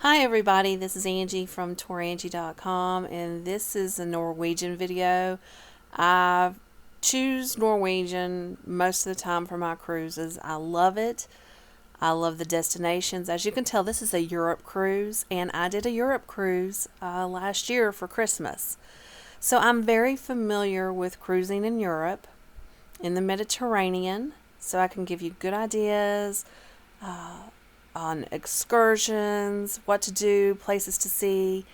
Hi everybody, this is Angie from Tourangie.com, and this is a Norwegian video. I choose Norwegian most of the time for my cruises. I love it. I love the destinations. As you can tell, this is a Europe cruise, and I did a Europe cruise last year for Christmas. So I'm very familiar with cruising in Europe, in the Mediterranean, so I can give you good ideas on excursions, what to do, places to see,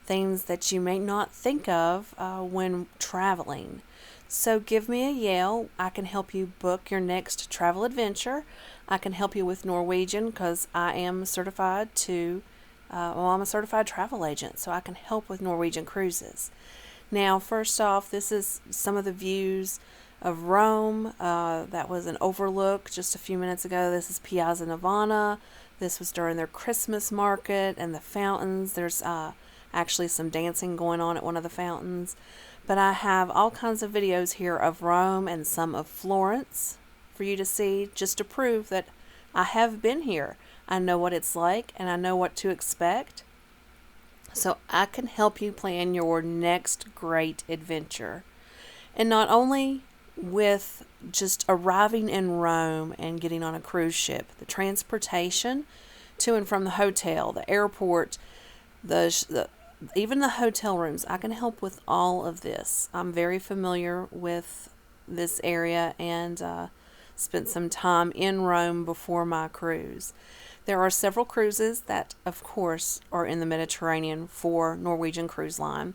things that you may not think of when traveling. So give me a yell. I can help you book your next travel adventure. I can help you with Norwegian because I am certified I'm a certified travel agent, so I can help with Norwegian cruises. Now, first off, this is some of the views of Rome. That was an overlook just a few minutes ago. This is Piazza Navona. This was during their Christmas market and the fountains. There's actually some dancing going on at one of the fountains. But I have all kinds of videos here of Rome and some of Florence for you to see, just to prove that I have been here. I know what it's like and I know what to expect. So I can help you plan your next great adventure. And not only with just arriving in Rome and getting on a cruise ship, the transportation to and from the hotel, the airport, even the hotel rooms, I can help with all of this. I'm very familiar with this area and spent some time in Rome before my cruise. There are several cruises that, of course, are in the Mediterranean for Norwegian Cruise Line.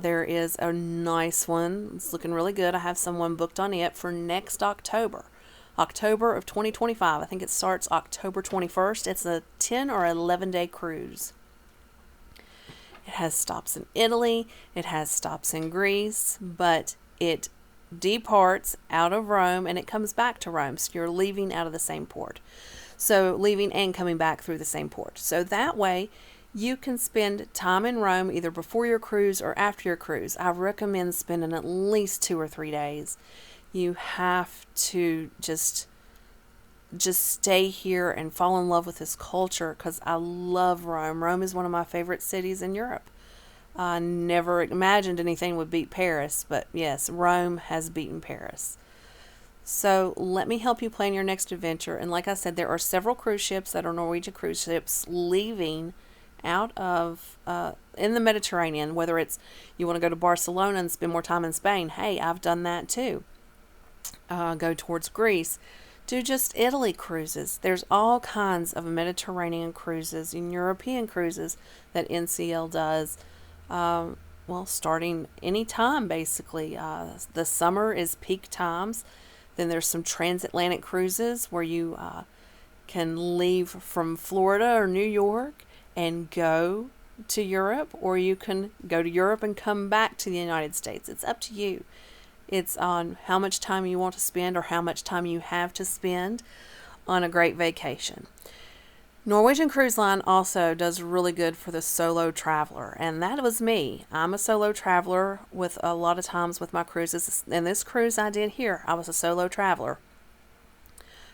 There is a nice one. It's looking really good. I have someone booked on it for next October of 2025. I think it starts October 21st. It's a 10 or 11 day cruise. It has stops in Italy. It has stops in Greece, but it departs out of Rome and it comes back to Rome. So you're leaving out of the same port. So leaving and coming back through the same port. So that way you can spend time in Rome either before your cruise or after your cruise. I recommend spending at least 2 or 3 days. You have to just stay here and fall in love with this culture because I love Rome. Rome is one of my favorite cities in Europe. I never imagined anything would beat Paris, but yes, Rome has beaten Paris. So let me help you plan your next adventure. And like I said, there are several cruise ships that are Norwegian cruise ships leaving out of in the Mediterranean, whether it's you want to go to Barcelona and spend more time in Spain. Hey, I've done that too. Go towards Greece. Do just Italy cruises. There's all kinds of Mediterranean cruises and European cruises that NCL does. Starting any time basically. The summer is peak times. Then there's some transatlantic cruises where you can leave from Florida or New York and go to Europe, or you can go to Europe and come back to the United States. It's up to you. It's on how much time you want to spend or how much time you have to spend on a great vacation. Norwegian Cruise Line also does really good for the solo traveler, and that was me. I'm a solo traveler with a lot of times with my cruises, and this cruise I did here, I was a solo traveler,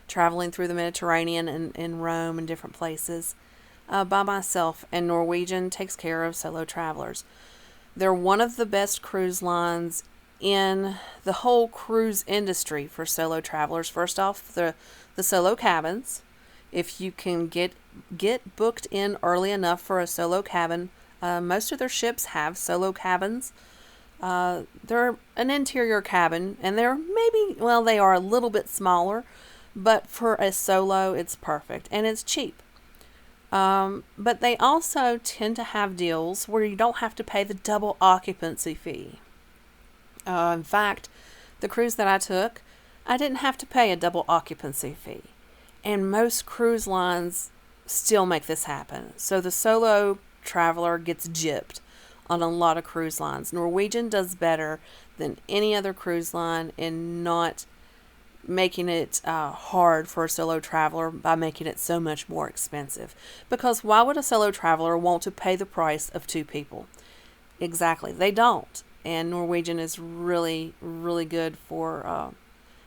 traveling through the Mediterranean and in Rome and different places. By myself, and Norwegian takes care of solo travelers. They're one of the best cruise lines in the whole cruise industry for solo travelers. First off, the solo cabins. If you can get booked in early enough for a solo cabin, most of their ships have solo cabins. They're an interior cabin, and they are a little bit smaller, but for a solo, it's perfect, and it's cheap. But they also tend to have deals where you don't have to pay the double occupancy fee. In fact, the cruise that I took, I didn't have to pay a double occupancy fee. And most cruise lines still make this happen. So the solo traveler gets gypped on a lot of cruise lines. Norwegian does better than any other cruise line in not making it hard for a solo traveler by making it so much more expensive. Because why would a solo traveler want to pay the price of 2 people? Exactly, they don't. And Norwegian is really, really good for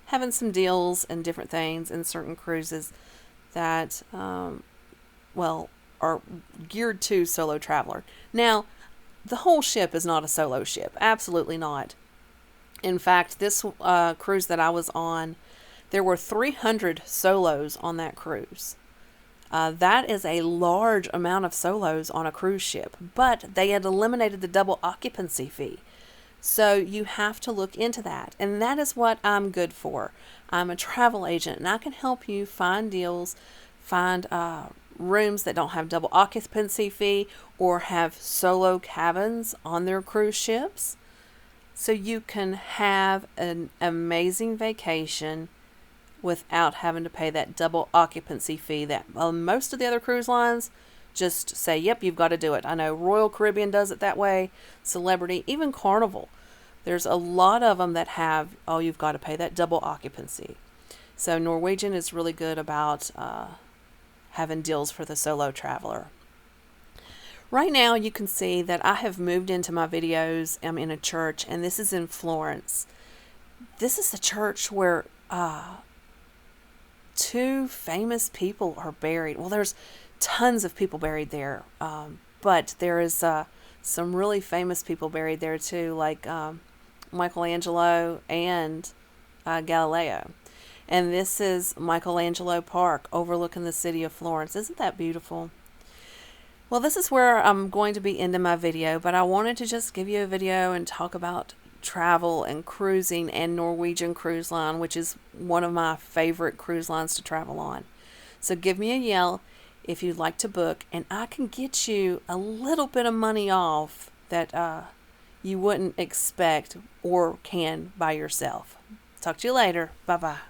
having some deals and different things in certain cruises that are geared to solo traveler. Now, the whole ship is not a solo ship. Absolutely not. In fact, this cruise that I was on, there were 300 solos on that cruise. That is a large amount of solos on a cruise ship, but they had eliminated the double occupancy fee. So you have to look into that. And that is what I'm good for. I'm a travel agent, and I can help you find deals, find rooms that don't have double occupancy fee or have solo cabins on their cruise ships, so you can have an amazing vacation without having to pay that double occupancy fee that most of the other cruise lines just say, yep, you've got to do it. I know Royal Caribbean does it that way, Celebrity, even Carnival. There's a lot of them that have, oh, you've got to pay that double occupancy. So Norwegian is really good about having deals for the solo traveler. Right now you can see that I have moved into my videos. I'm in a church, and this is in Florence. This is the church where two famous people are buried. Well, there's tons of people buried there, but there is some really famous people buried there too, like Michelangelo and Galileo. And this is Michelangelo Park overlooking the city of Florence. Isn't that beautiful? Well, this is where I'm going to be ending my video, but I wanted to just give you a video and talk about travel and cruising and Norwegian Cruise Line, which is one of my favorite cruise lines to travel on. So give me a yell if you'd like to book, and I can get you a little bit of money off that you wouldn't expect or can by yourself. Talk to you later. Bye-bye.